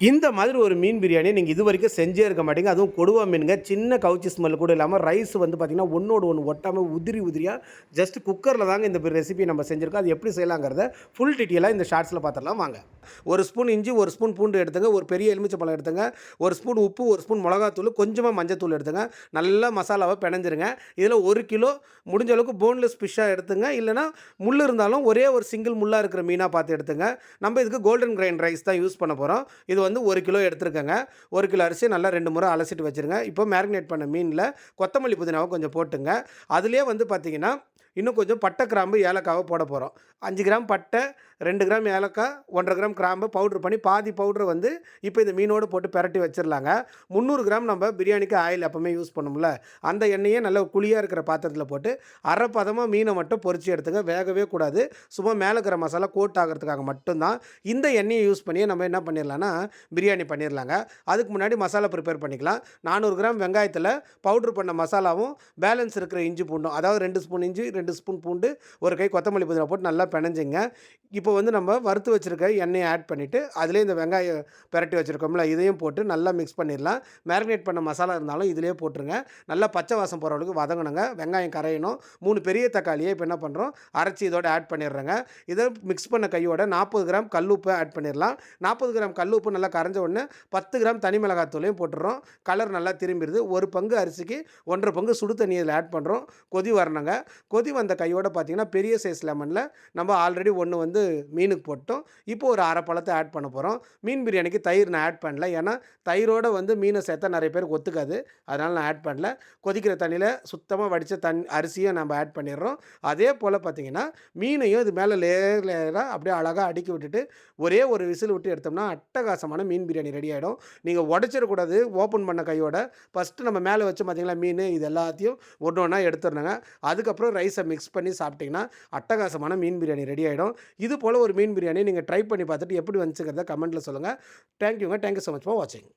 இந்த மாதிரி ஒரு மீன் பிரியாணி நீங்கள் இது வரைக்கும் செஞ்சே இருக்க மாட்டீங்க. அதுவும் கொடுவா மீனுங்க. சின்ன கவுச்சி ஸ்மெல் கூட இல்லாமல் ரைஸ் வந்து பார்த்திங்கன்னா ஒன்றோடு ஒன்று ஒட்டாமல் உதிரி உதிரியாக ஜஸ்ட் குக்கரில் தாங்க இந்த ரெசிபி நம்ம செஞ்சுருக்கோம். அது எப்படி செய்யலாங்கிறத ஃபுல் டீட்டெயிலாக இந்த ஷார்ட்ஸில் பார்த்துடலாம் வாங்க. ஒரு ஸ்பூன் இஞ்சி, ஒரு ஸ்பூன் பூண்டு எடுத்துங்க, ஒரு பெரிய எலுமிச்சம்பழம் எடுத்துங்க, ஒரு ஸ்பூன் உப்பு, ஒரு ஸ்பூன் மிளகாத்தூள், கொஞ்சமாக மஞ்சத்தூள் எடுத்துங்க. நல்லா மசாலாவை பிணைஞ்சிருங்க. இதில் 1 கிலோ முடிஞ்ச அளவுக்கு போன்லெஸ் ஃபிஷ்ஷாக எடுத்துங்க. இல்லைனா முள் இருந்தாலும் ஒரே ஒரு சிங்கிள் முள்ளாக இருக்கிற மீனாக பார்த்து எடுத்துங்க. நம்ம இதுக்கு கோல்டன் கிரைன் ரைஸ் தான் யூஸ் பண்ண போகிறோம். இது வந்து 1 கிலோ எடுத்துருக்கங்க. 1 கிலோ அரிசி நல்லா 2 முறை அலசிட்டு வச்சுருங்க. இப்போ மேரினேட் பண்ண மீனில் கொத்தமல்லி புதினாவை கொஞ்சம் போட்டுங்க. அதிலே வந்து பார்த்திங்கன்னா இன்னும் கொஞ்சம் பட்டை, கிராம்பு, ஏலக்காவை போட போகிறோம். 5 கிராம் பட்டை, 2 கிராம் ஏலக்காய், 1 1/2 கிராம் கிராம்பு பவுட்ரு பண்ணி பாதி பவுட்ரு வந்து இப்போ இந்த மீனோடு போட்டு பிரட்டி வச்சிடலாங்க. 300 கிராம் நம்ம பிரியாணிக்கு ஆயில் எப்போவுமே யூஸ் பண்ணும்ல, அந்த எண்ணெயை நல்ல குழியாக இருக்கிற பாத்திரத்தில் போட்டு அரை பதமாக மீனை மட்டும் பொரிச்சு எடுத்துங்க. வேகவே கூடாது, சும்மா மேலே இருக்கிற மசாலா கோட் ஆகிறதுக்காக மட்டும்தான். இந்த எண்ணெயை யூஸ் பண்ணி நம்ம என்ன பண்ணிடலாம்னா பிரியாணி பண்ணிடலாங்க. அதுக்கு முன்னாடி மசாலா ப்ரிப்பேர் பண்ணிக்கலாம். 400 கிராம் வெங்காயத்தில் பவுட்ரு பண்ண மசாலாவும் பேலன்ஸ் இருக்கிற இஞ்சி பூண்டும், அதாவது 2 ஸ்பூன் இஞ்சி, 2 ஸ்பூன் பூண்டு, ஒரு கை கொத்தமல்லி புதினா போட்டு நல்லா பிணைஞ்சிங்க. இப்போ வந்து நம்ம வறுத்து வச்சுருக்க எண்ணெயை ஆட் பண்ணிவிட்டு அதிலே இந்த வெங்காயம் பிரட்டி வச்சுருக்கோம்ல இதையும் போட்டு நல்லா மிக்ஸ் பண்ணிடலாம். மேரினேட் பண்ண மசாலா இருந்தாலும் இதிலே போட்டுருங்க. நல்லா பச்சை வாசம் போகிற அளவுக்கு வதங்கணுங்க. வெங்காயம் கரையணும். 3 பெரிய தக்காளியை இப்போ என்ன பண்ணுறோம், அரைச்சி இதோட ஆட் பண்ணிடுறேங்க. இதை மிக்ஸ் பண்ண கையோட 40 கிராம் கல்லுப்பு ஆட் பண்ணிடலாம். 40 கிராம் கல்லுப்பு நல்லா கரைஞ்ச உடனே 10 கிராம் தனி மிளகாத்தூளையும் போட்டுடுறோம். கலர் நல்லா திரும்பிடுது. 1 பங்கு அரிசிக்கு 1 1/2 பங்கு சுடு தண்ணி இதில் ஆட் பண்ணுறோம். கொதி வரணுங்க. கொதி வந்த கையோட பார்த்திங்கன்னா பெரிய சைஸ் லெமனில் நம்ம ஆல்ரெடி ஒன்று வந்து மீனுக்கு போட்டோம். இப்போ ஒரு அரை பழத்தை ஆட் பண்ண போகிறோம். மீன் பிரியாணிக்கு தயிர் நான் ஆட் பண்ணல, ஏன்னா தயிரோடு வந்து மீனை சேர்த்தா நிறைய பேருக்கு ஒத்துக்காது, அதனால் நான் ஆட் பண்ணல. கொதிக்கிற தண்ணியில் சுத்தமாக வடித்த அரிசியும் நம்ம ஆட் பண்ணிடுறோம். அதே போல் பார்த்திங்கன்னா மீனையும் இது மேலே லேயர் லேயராக அப்படியே அழகாக அடுக்கி விட்டுட்டு ஒரே ஒரு விசில் விட்டு எடுத்தோம்னா அட்டகாசமான மீன் பிரியாணி ரெடி ஆகிடும். நீங்கள் உடச்சிடக்கூடாது. ஓப்பன் பண்ண கையோட ஃபஸ்ட்டு நம்ம மேலே வச்சு பார்த்திங்களா மீன் இது எல்லாத்தையும் ஒன்று ஒன்றா எடுத்துடணுங்க. அதுக்கப்புறம் ரைஸை மிக்ஸ் பண்ணி சாப்பிட்டிங்கன்னா அட்டகாசமான மீன் பிரியாணி ரெடி ஆகிடும். இது போல் ஒரு மீன் பிரியாணி நீங்கள் ட்ரை பண்ணி பார்த்துட்டு எப்படி வந்துச்சுங்கிறத கமெண்ட்டில் சொல்லுங்கள். தேங்க்யூங்க. தேங்க்யூ ஸோ மச் ஃபார் வாட்சிங்.